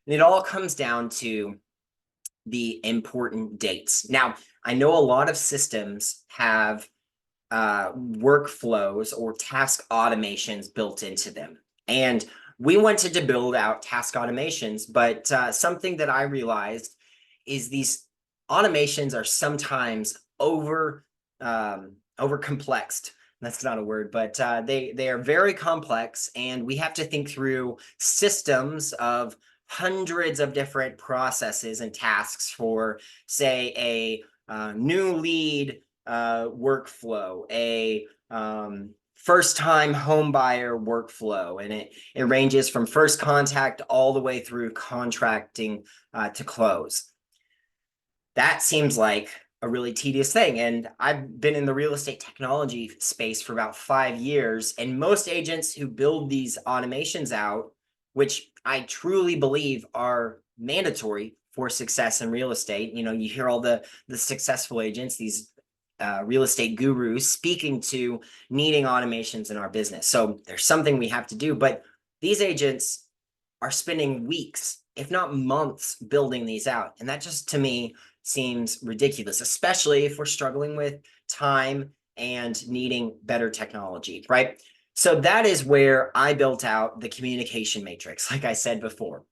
And it all comes down to the important dates. Now, I know a lot of systems have workflows or task automations built into them. And we wanted to build out task automations, but something that I realized is these automations are sometimes over complexed. That's not a word, but they are very complex, and we have to think through systems of hundreds of different processes and tasks for, say, a new lead workflow, a first-time home buyer workflow, and it ranges from first contact all the way through contracting to close. That seems like a really tedious thing. And I've been in the real estate technology space for about 5 years, and most agents who build these automations out, which I truly believe are mandatory for success in real estate. You know, you hear all the successful agents, these real estate gurus speaking to needing automations in our business. So there's something we have to do, but these agents are spending weeks, if not months, building these out. And that just, to me, seems ridiculous, especially if we're struggling with time and needing better technology, right? So that is where I built out the communication matrix, like I said before.